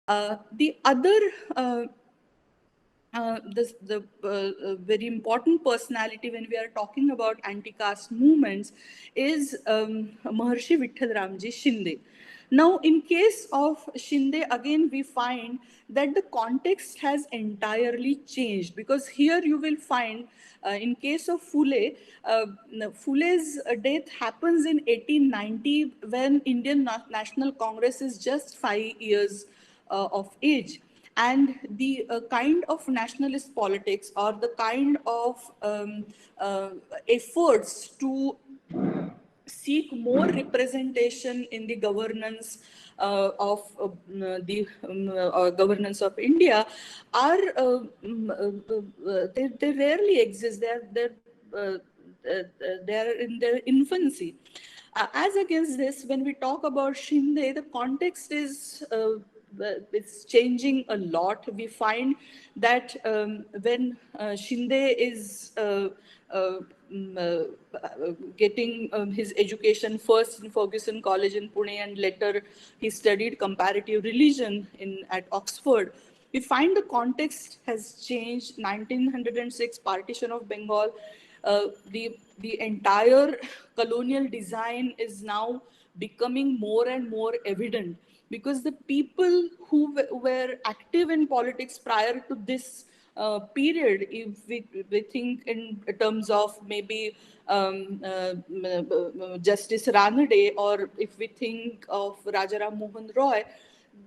The other very important personality when we are talking about anti-caste movements is Maharshi Vitthal Ramji Shinde. Now, in case of Shinde, again, we find that the context has entirely changed, because here you will find, in case of Phule, Phule's death happens in 1890 when Indian National Congress is just 5 years of age, and the kind of nationalist politics or the kind of efforts to seek more representation in the governance of governance of India are they rarely exist. Uh, they're in their infancy. As against this, when we talk about Shinde, the context is it's changing a lot. We find that when Shinde is getting his education first in Fergusson College in Pune, and later he studied comparative religion at Oxford. We find the context has changed. 1906 partition of Bengal, the entire colonial design is now becoming more and more evident, because the people who were active in politics prior to this period, if we think in terms of maybe Justice Ranade, or if we think of Rajaram Mohan Roy,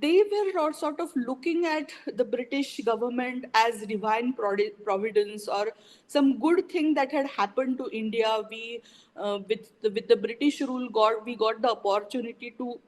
they were sort of looking at the British government as divine providence, or some good thing that had happened to India. We, with the British rule, we got the opportunity to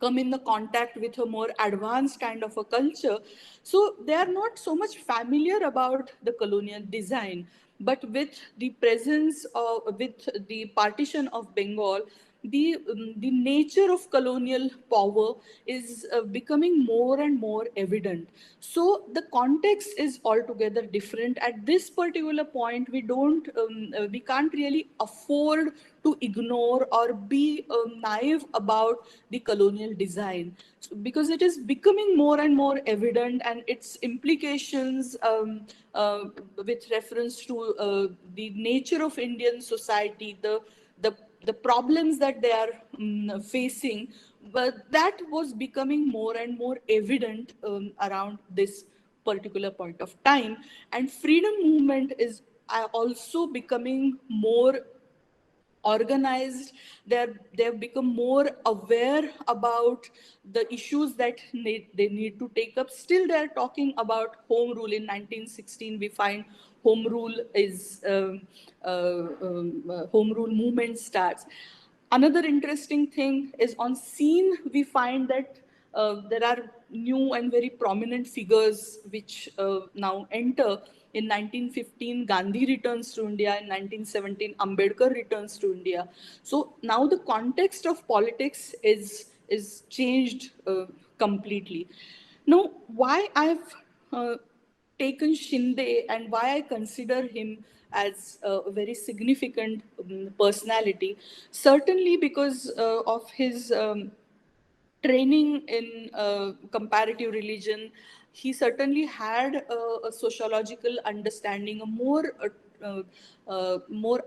come in the contact with a more advanced kind of a culture. So they are not so much familiar about the colonial design, but with the presence of, with the partition of Bengal, the nature of colonial power is becoming more and more evident. So the context is altogether different. At this particular point, we can't really afford to ignore or be naive about the colonial design, because it is becoming more and more evident, and its implications with reference to the nature of Indian society, the the problems that they are facing, but that was becoming more and more evident around this particular point of time. And freedom movement is also becoming more organized. They've become more aware about the issues that they need to take up. Still they're talking about home rule. In 1916 we find home rule is home rule movement starts. Another interesting thing is, on scene we find that there are new and very prominent figures which now enter. In 1915, Gandhi returns to India. In 1917, Ambedkar returns to India. So now the context of politics is changed completely. Now, why I've taken Shinde and why I consider him as a very significant personality, certainly because of his training in comparative religion. He certainly had a sociological understanding, a more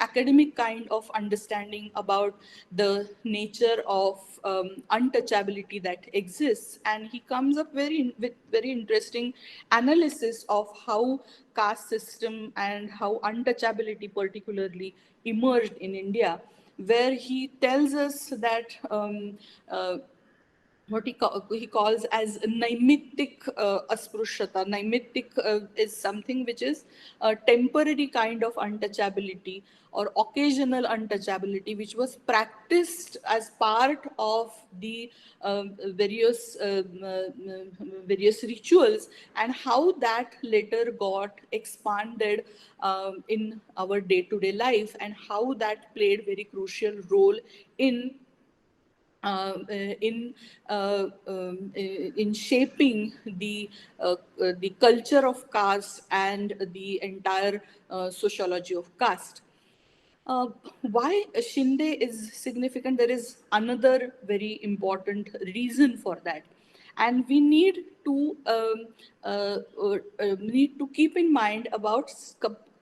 academic kind of understanding about the nature of untouchability that exists, and he comes up with very interesting analysis of how caste system and how untouchability particularly emerged in India, where he tells us that what he calls as naimittic asprushyata. Naimittic is something which is a temporary kind of untouchability or occasional untouchability, which was practiced as part of the various rituals, and how that later got expanded in our day-to-day life, and how that played very crucial role in uh, in in shaping the culture of caste and the entire sociology of caste. Uh, why Shinde is significant? There is another very important reason for that. and we need to keep in mind about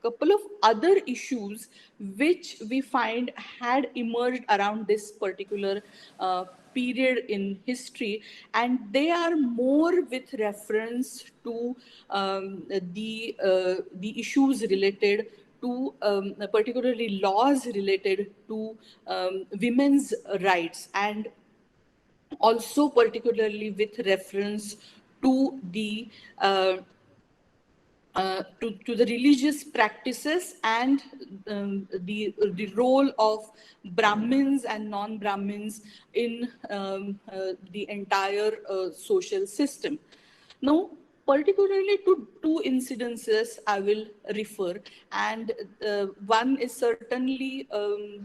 couple of other issues which we find had emerged around this particular period in history, and they are more with reference to the issues related to particularly laws related to women's rights, and also particularly with reference to to the religious practices and the role of Brahmins and non-Brahmins in the entire social system. Now, particularly to two incidences I will refer, and one is certainly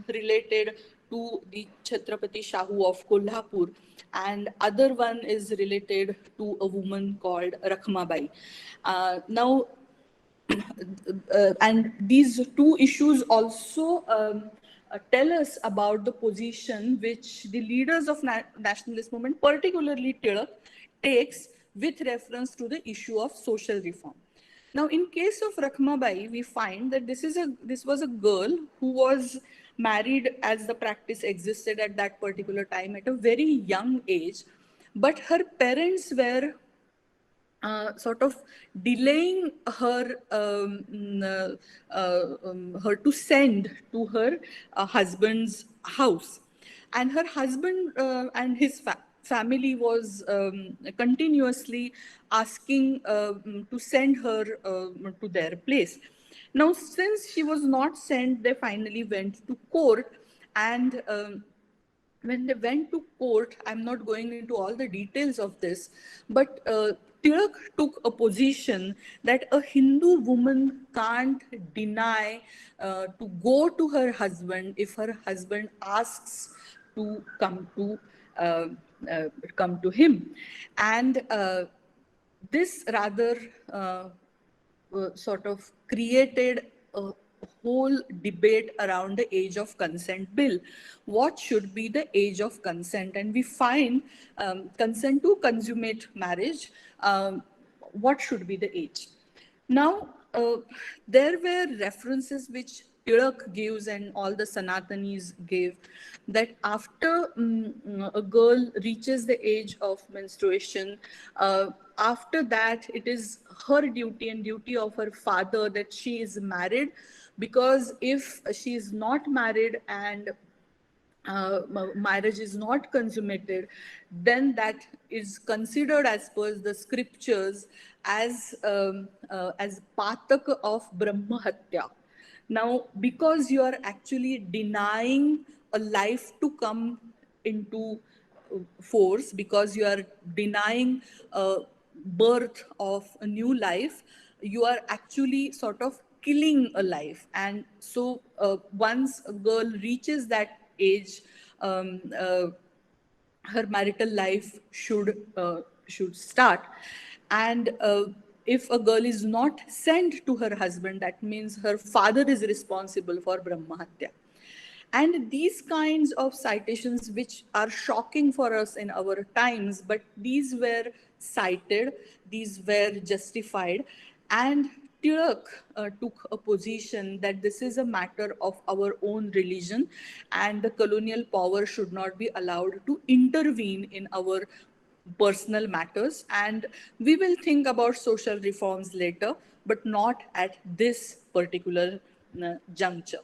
related to the Chhatrapati Shahu of Kolhapur, and other one is related to a woman called Rakhmabai. Now, and these two issues also tell us about the position which the leaders of nationalist movement, particularly Tilak, takes with reference to the issue of social reform. Now, in case of Rakhmabai, we find that this was a girl who was married as the practice existed at that particular time at a very young age, but her parents were sort of delaying her her to send to her husband's house, and her husband and his family was continuously asking to send her to their place. Now, since she was not sent, they finally went to court, and when they went to court, I'm not going into all the details of this, but Tilak took a position that a Hindu woman can't deny to go to her husband if her husband asks to uh, come to him, and this rather sort of created a whole debate around the age of consent bill. What should be the age of consent? And we find consent to consummate marriage. What should be the age? Now, there were references which Tilak gives and all the Sanatanis gave, that after a girl reaches the age of menstruation, after that it is her duty and duty of her father that she is married, because if she is not married and marriage is not consummated, then that is considered as per the scriptures as patak of Brahma Hatya. Now, because you are actually denying a life to come into force, because you are denying birth of a new life, you are actually sort of killing a life. And so once a girl reaches that age, her marital life should start. And if a girl is not sent to her husband, that means her father is responsible for Brahma Hatya. And these kinds of citations, which are shocking for us in our times, but these were cited, these were justified, and Tilak took a position that this is a matter of our own religion, and the colonial power should not be allowed to intervene in our personal matters. And we will think about social reforms later, but not at this particular juncture.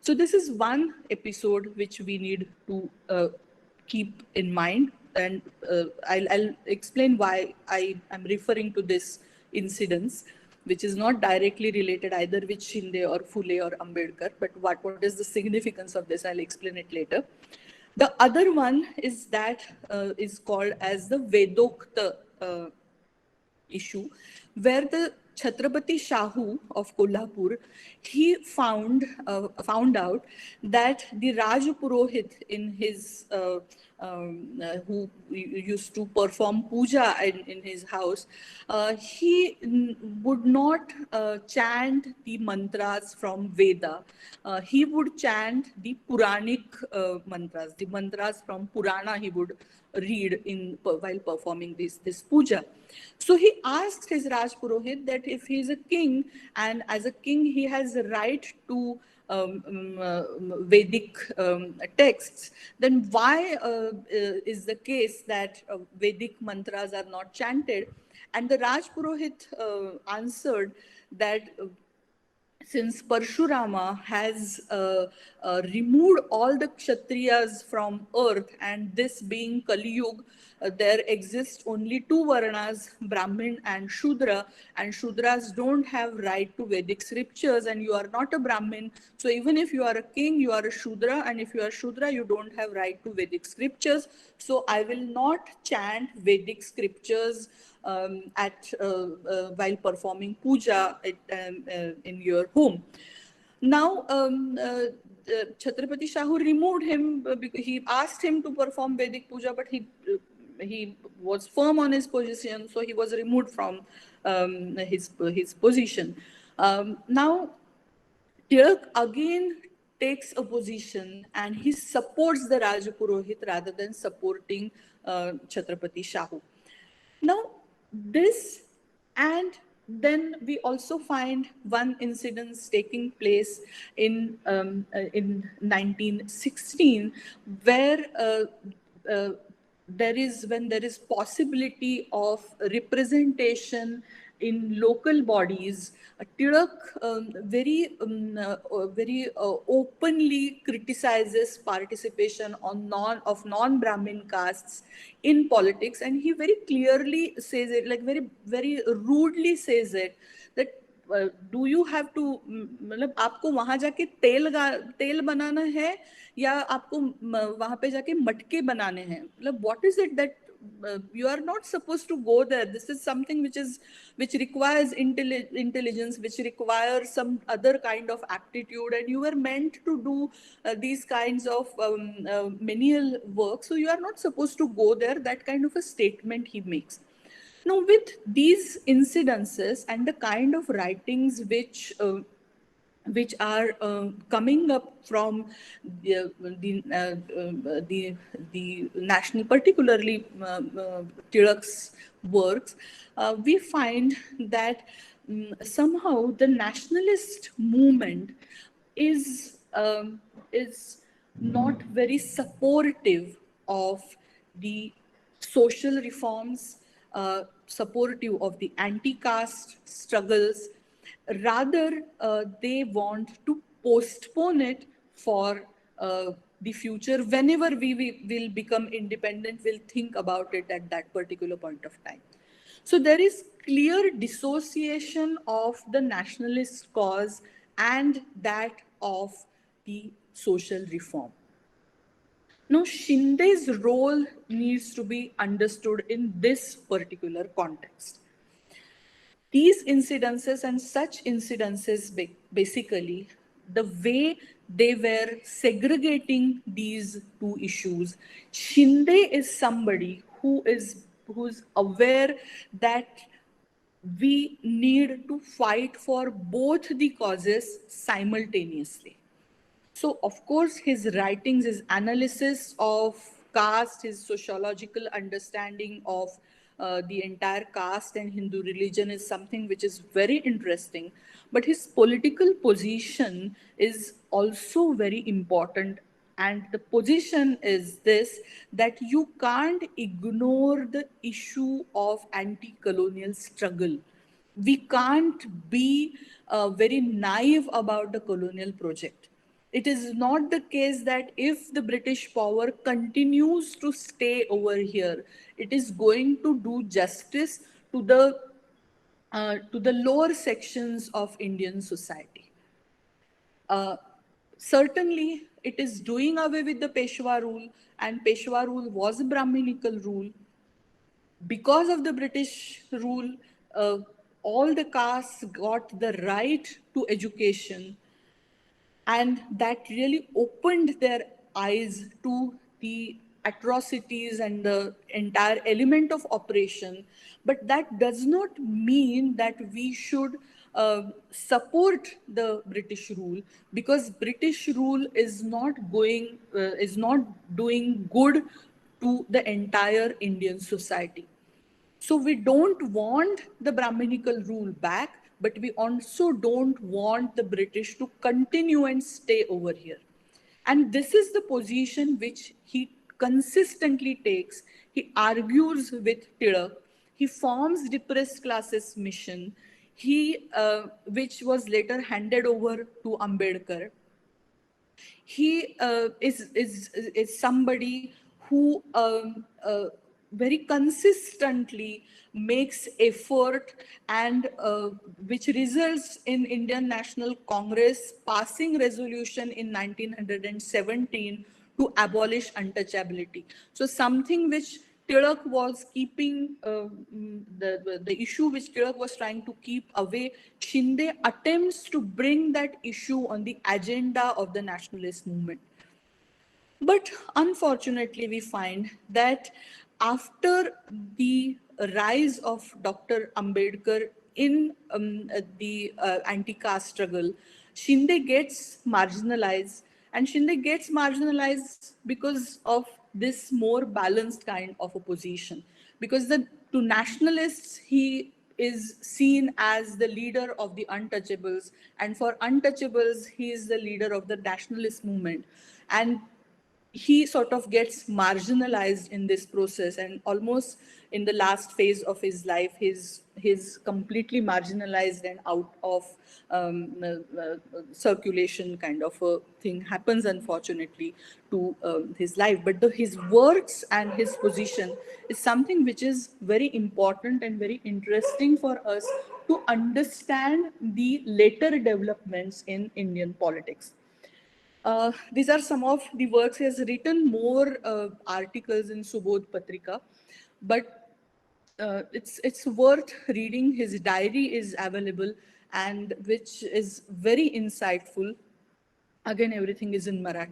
So this is one episode which we need to keep in mind, and I'll explain why I am referring to this incidence, which is not directly related either with Shinde or Phule or Ambedkar, but what is the significance of this? I'll explain it later. The other one is that is called as the Vedokta issue, where the Chhatrapati Shahu of Kolhapur, he found out that the Raj Purohit in his who used to perform puja in his house, he would not chant the mantras from Veda. He would chant the Puranic mantras, the mantras from Purana. He would read while performing this puja. So he asked his Raj Purohit that if he is a king, and as a king he has the right to Vedic texts, then why is the case that Vedic mantras are not chanted? And the Raj Purohit answered that since Parshurama has removed all the Kshatriyas from earth, and this being Kali Yuga, there exist only two Varnas, Brahmin and Shudra, and Shudras don't have right to Vedic scriptures, and you are not a Brahmin. So even if you are a king, you are a Shudra, and if you are Shudra, you don't have right to Vedic scriptures. So I will not chant Vedic scriptures while performing puja in your home. Now, Chhatrapati Shahu removed him because he asked him to perform Vedic puja, but he was firm on his position, so he was removed from his position. Now, Tilak again takes a position and he supports the Raja Purohit rather than supporting Chhatrapati Shahu. Now, this, and then we also find one incident taking place in 1916, where when there is possibility of representation in local bodies, Tilak very openly criticizes participation of non-Brahmin castes in politics, and he very clearly says it, like very rudely says it, that do you have to, मतलब आपको वहां जाके तेल बनाना है या आपको वहां पे जाके मटके बनाने हैं, मतलब what is it that you are not supposed to go there. This is something which requires intelligence, which requires some other kind of aptitude, and you were meant to do these kinds of menial work, so you are not supposed to go there. That kind of a statement he makes. Now, with these incidences and the kind of writings which are coming up from the national, particularly Tilak's works, we find that somehow the nationalist movement is not very supportive of the social reforms, supportive of the anti-caste struggles. Rather, they want to postpone it for the future. Whenever we will become independent, we'll think about it at that particular point of time. So there is clear dissociation of the nationalist cause and that of the social reform. Now, Shinde's role needs to be understood in this particular context. These incidences and such incidences, basically, the way they were segregating these two issues, Shinde is somebody who's aware that we need to fight for both the causes simultaneously. So, of course, his writings, his analysis of caste, his sociological understanding of the entire caste and Hindu religion is something which is very interesting. But his political position is also very important. And the position is this, that you can't ignore the issue of anti colonial struggle. We can't be very naive about the colonial project. It is not the case that if the British power continues to stay over here, it is going to do justice to the lower sections of Indian society. Certainly, it is doing away with the Peshwa rule, and Peshwa rule was a Brahminical rule. Because of the British rule, all the castes got the right to education, and that really opened their eyes to the atrocities and the entire element of oppression. But that does not mean that we should support the British rule, because British rule is not doing good to the entire Indian society. So we don't want the Brahminical rule back, but we also don't want the British to continue and stay over here. And this is the position which he consistently takes. He argues with Tilak. He forms depressed classes mission, which was later handed over to Ambedkar. He is somebody who very consistently makes effort, and which results in Indian National Congress passing resolution in 1917 to abolish untouchability. So something which Tilak was keeping, the issue which Tilak was trying to keep away, Shinde attempts to bring that issue on the agenda of the nationalist movement. But unfortunately, we find that after the rise of Dr. Ambedkar in the anti-caste struggle, Shinde gets marginalized. And Shinde gets marginalized because of this more balanced kind of opposition. Because to nationalists, he is seen as the leader of the untouchables. And for untouchables, he is the leader of the nationalist movement. And he sort of gets marginalized in this process, and almost in the last phase of his life, he's completely marginalized and out of circulation, kind of a thing happens, unfortunately, to his life. But his works and his position is something which is very important and very interesting for us to understand the later developments in Indian politics. These are some of the works. He has written more articles in Subodh Patrika, but it's worth reading. His diary is available, and which is very insightful. Again, everything is in Marathi.